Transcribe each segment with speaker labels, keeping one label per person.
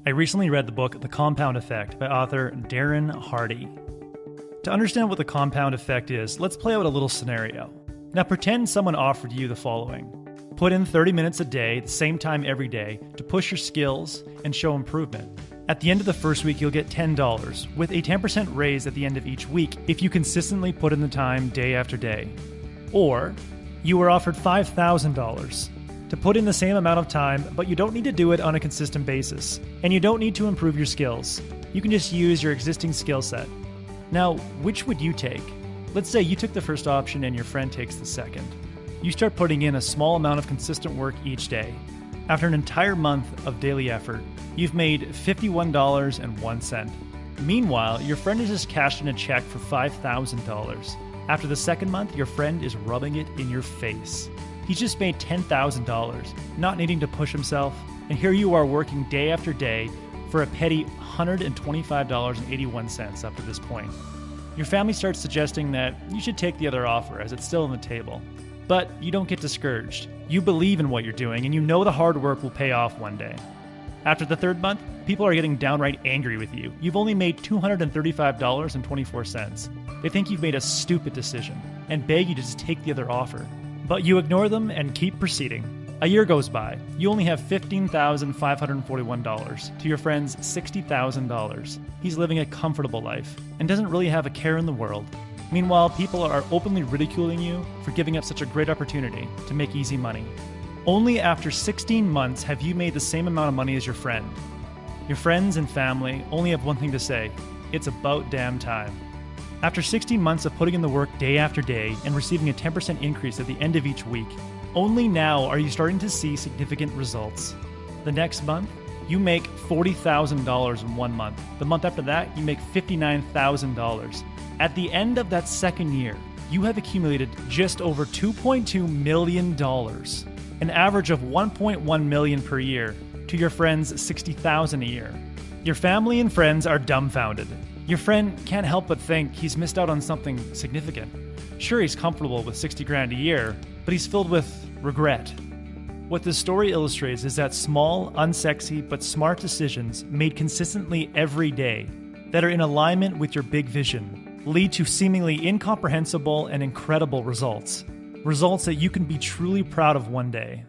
Speaker 1: I recently read the book The Compound Effect by author Darren Hardy. To understand what the compound effect is, let's play out a little scenario. Now pretend someone offered you the following. Put in 30 minutes a day, the same time every day, to push your skills and show improvement. At the end of the first week, you'll get $10, with a 10% raise at the end of each week if you consistently put in the time day after day. Or, you were offered $5,000 to put in the same amount of time, but you don't need to do it on a consistent basis, and you don't need to improve your skills. You can just use your existing skill set. Now, which would you take? Let's say you took the first option and your friend takes the second. You start putting in a small amount of consistent work each day. After an entire month of daily effort, you've made $51.01. Meanwhile, your friend has just cashed in a check for $5,000. After the second month, your friend is rubbing it in your face. He's just made $10,000, not needing to push himself, and here you are working day after day for a petty $125.81 up to this point. Your family starts suggesting that you should take the other offer as it's still on the table. But you don't get discouraged. You believe in what you're doing, and you know the hard work will pay off one day. After the third month, people are getting downright angry with you. You've only made $235.24. They think you've made a stupid decision and beg you to just take the other offer. But you ignore them and keep proceeding. A year goes by. You only have $15,541 to your friend's $60,000. He's living a comfortable life and doesn't really have a care in the world. Meanwhile, people are openly ridiculing you for giving up such a great opportunity to make easy money. Only after 16 months have you made the same amount of money as your friend. Your friends and family only have one thing to say: it's about damn time. After 16 months of putting in the work day after day and receiving a 10% increase at the end of each week, only now are you starting to see significant results. The next month, you make $40,000 in 1 month. The month after that, you make $59,000. At the end of that second year, you have accumulated just over $2.2 million, an average of $1.1 million per year, to your friend's $60,000 a year. Your family and friends are dumbfounded. Your friend can't help but think he's missed out on something significant. Sure, he's comfortable with $60,000 a year, but he's filled with regret. What this story illustrates is that small, unsexy, but smart decisions made consistently every day that are in alignment with your big vision lead to seemingly incomprehensible and incredible results. Results that you can be truly proud of one day.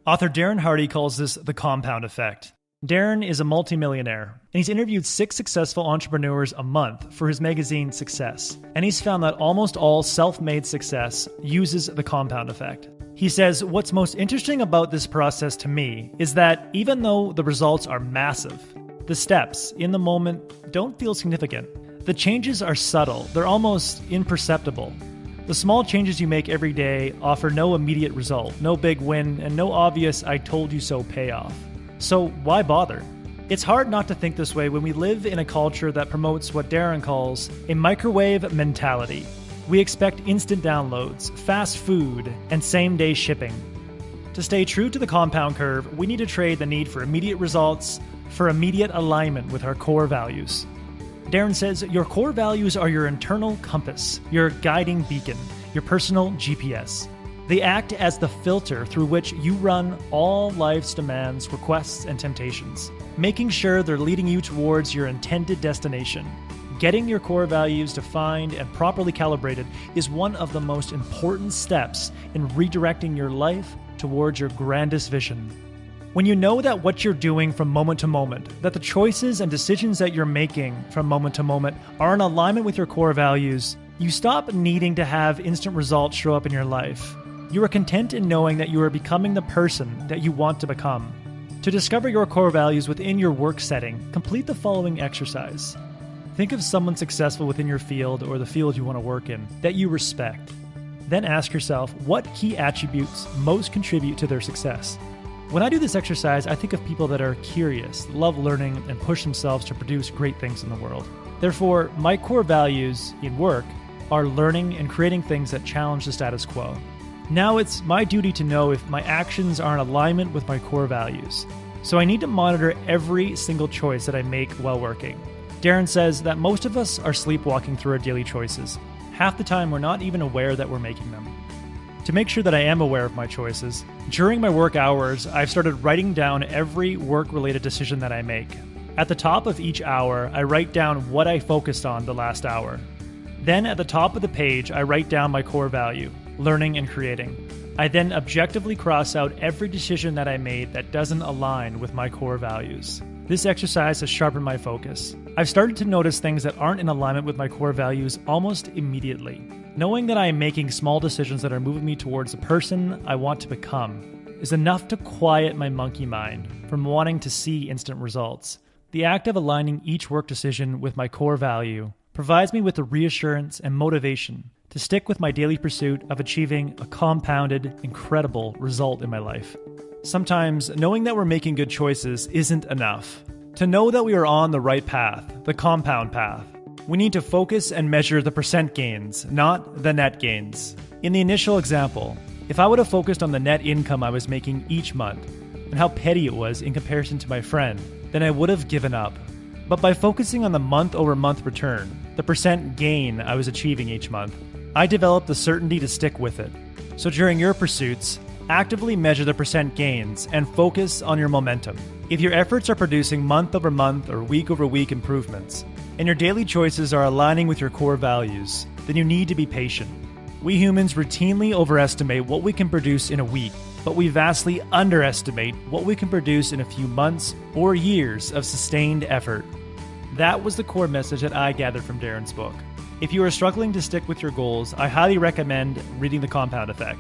Speaker 1: Author Darren Hardy calls this the compound effect. Darren is a multimillionaire, and he's interviewed 6 successful entrepreneurs a month for his magazine Success, and he's found that almost all self-made success uses the compound effect. He says, what's most interesting about this process to me is that even though the results are massive, the steps in the moment don't feel significant. The changes are subtle, they're almost imperceptible. The small changes you make every day offer no immediate result, no big win, and no obvious I told you so payoff. So why bother? It's hard not to think this way when we live in a culture that promotes what Darren calls a microwave mentality. We expect instant downloads, fast food, and same-day shipping. To stay true to the compound curve, we need to trade the need for immediate results for immediate alignment with our core values. Darren says your core values are your internal compass, your guiding beacon, your personal GPS. They act as the filter through which you run all life's demands, requests, and temptations, making sure they're leading you towards your intended destination. Getting your core values defined and properly calibrated is one of the most important steps in redirecting your life towards your grandest vision. When you know that what you're doing from moment to moment, that the choices and decisions that you're making from moment to moment are in alignment with your core values, you stop needing to have instant results show up in your life. You are content in knowing that you are becoming the person that you want to become. To discover your core values within your work setting, complete the following exercise. Think of someone successful within your field or the field you want to work in that you respect. Then ask yourself what key attributes most contribute to their success. When I do this exercise, I think of people that are curious, love learning, and push themselves to produce great things in the world. Therefore, my core values in work are learning and creating things that challenge the status quo. Now it's my duty to know if my actions are in alignment with my core values. So I need to monitor every single choice that I make while working. Darren says that most of us are sleepwalking through our daily choices. Half the time we're not even aware that we're making them. To make sure that I am aware of my choices, during my work hours, I've started writing down every work-related decision that I make. At the top of each hour, I write down what I focused on the last hour. Then at the top of the page, I write down my core value, learning and creating. I then objectively cross out every decision that I made that doesn't align with my core values. This exercise has sharpened my focus. I've started to notice things that aren't in alignment with my core values almost immediately. Knowing that I am making small decisions that are moving me towards the person I want to become is enough to quiet my monkey mind from wanting to see instant results. The act of aligning each work decision with my core value provides me with the reassurance and motivation to stick with my daily pursuit of achieving a compounded, incredible result in my life. Sometimes, knowing that we're making good choices isn't enough. To know that we are on the right path, the compound path, we need to focus and measure the percent gains, not the net gains. In the initial example, if I would have focused on the net income I was making each month and how petty it was in comparison to my friend, then I would have given up. But by focusing on the month-over-month return, the percent gain I was achieving each month, I developed the certainty to stick with it. So during your pursuits, actively measure the percent gains and focus on your momentum. If your efforts are producing month-over-month or week-over-week improvements, and your daily choices are aligning with your core values, then you need to be patient. We humans routinely overestimate what we can produce in a week, but we vastly underestimate what we can produce in a few months or years of sustained effort. That was the core message that I gathered from Darren's book. If you are struggling to stick with your goals, I highly recommend reading The Compound Effect.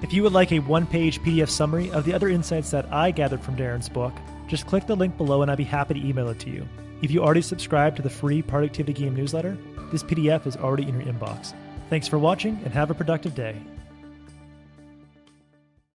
Speaker 1: If you would like a one-page PDF summary of the other insights that I gathered from Darren's book, just click the link below and I'd be happy to email it to you. If you already subscribe to the free Productivity Game newsletter, this PDF is already in your inbox. Thanks for watching and have a productive day.